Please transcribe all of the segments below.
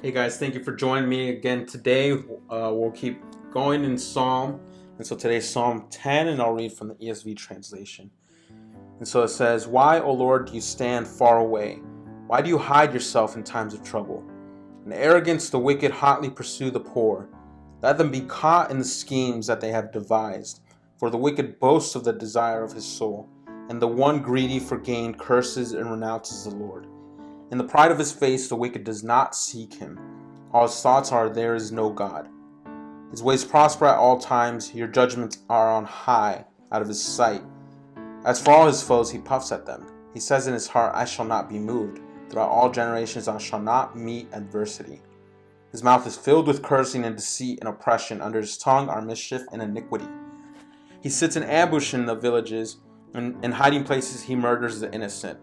Hey guys, thank you for joining me again today. We'll keep going in Psalm. And so today's Psalm 10, and I'll read from the ESV translation. And so it says, "Why, O Lord, do you stand far away? Why do you hide yourself in times of trouble? In arrogance the wicked hotly pursue the poor. Let them be caught in the schemes that they have devised. For the wicked boasts of the desire of his soul, and the one greedy for gain curses and renounces the Lord. In the pride of his face the wicked does not seek him. All his thoughts are, there is no God. His ways prosper at all times. Your judgments are on high, out of his sight. As for all his foes, he puffs at them. He says in his heart, I shall not be moved. Throughout all generations I shall not meet adversity. His mouth is filled with cursing and deceit and oppression. Under his tongue are mischief and iniquity. He sits in ambush in the villages, and in hiding places he murders the innocent.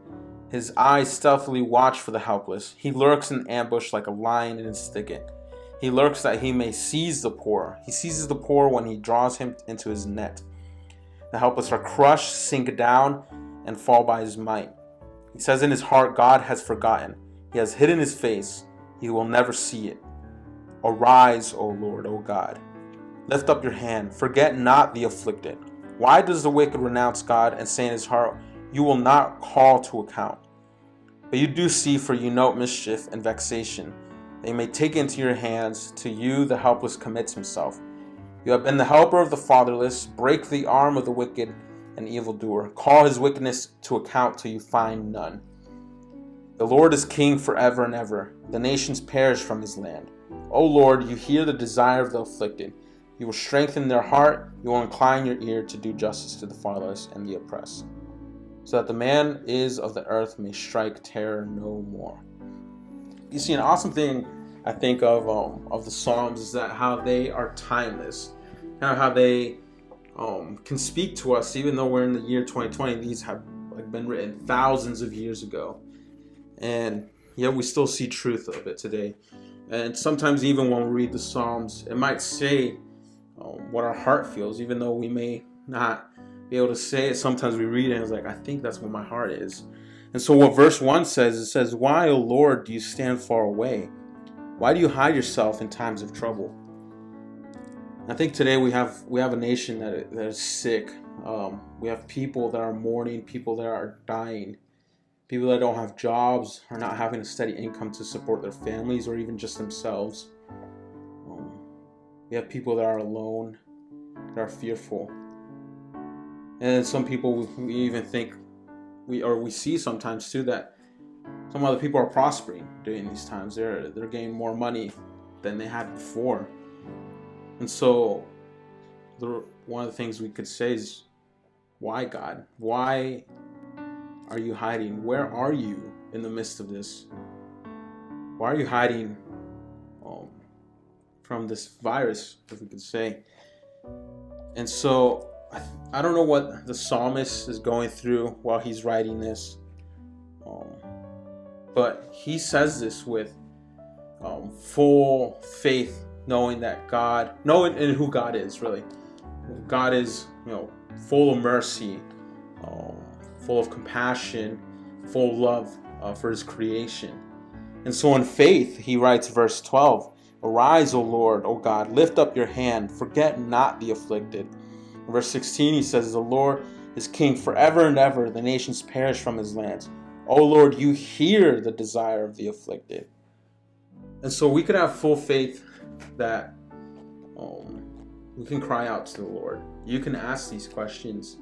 His eyes stealthily watch for the helpless. He lurks in ambush like a lion in his thicket. He lurks that he may seize the poor. He seizes the poor when he draws him into his net. The helpless are crushed, sink down, and fall by his might. He says in his heart, God has forgotten. He has hidden his face. He will never see it. Arise, O Lord, O God. Lift up your hand. Forget not the afflicted. Why does the wicked renounce God and say in his heart, you will not call to account? But you do see, for you note mischief and vexation. They may take into your hands. To you the helpless commits himself. You have been the helper of the fatherless. Break the arm of the wicked and evildoer. Call his wickedness to account till you find none. The Lord is king forever and ever. The nations perish from his land. O Lord, you hear the desire of the afflicted. You will strengthen their heart. You will incline your ear to do justice to the fatherless and the oppressed, so that the man is of the earth may strike terror no more." You see, an awesome thing I think of the Psalms is that how they are timeless, how they can speak to us even though we're in the year 2020. These have been written thousands of years ago, and yet we still see truth of it today. And sometimes even when we read the Psalms, it might say what our heart feels, even though we may not be able to say it. Sometimes we read it and it's like, I think that's what my heart is. And so what verse 1 says, it says, "Why, O Lord, do you stand far away? Why do you hide yourself in times of trouble?" I think today we have a nation that is sick. We have people that are mourning, people that are dying, people that don't have jobs, are not having a steady income to support their families or even just themselves. We have people that are alone, that are fearful. And some people, we even think, we see sometimes too, that some other people are prospering during these times. They're getting more money than they had before. And so one of the things we could say is, why, God? Why are you hiding? Where are you in the midst of this? Why are you hiding from this virus, if we could say? And so I don't know what the psalmist is going through while he's writing this, but he says this with full faith, knowing who God is. Really, God is, full of mercy, full of compassion, full of love for his creation. And so in faith, he writes verse 12, "Arise, O Lord, O God, lift up your hand, forget not the afflicted." In verse 16, he says, "The Lord is king forever and ever. The nations perish from his lands. O Lord, you hear the desire of the afflicted." And so we could have full faith that we can cry out to the Lord. You can ask these questions.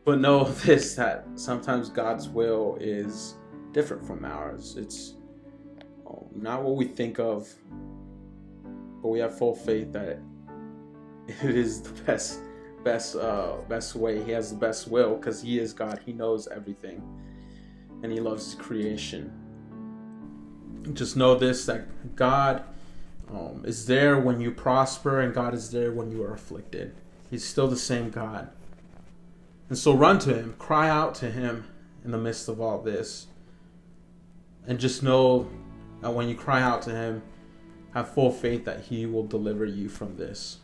But know this, that sometimes God's will is different from ours. It's not what we think of, but we have full faith that it is the best way. He has the best will because he is God. He knows everything, and he loves his creation. Just know this, that God is there when you prosper, and God is there when you are afflicted. He's still the same God. And so run to him, cry out to him in the midst of all this, and just know that when you cry out to him, have full faith that he will deliver you from this.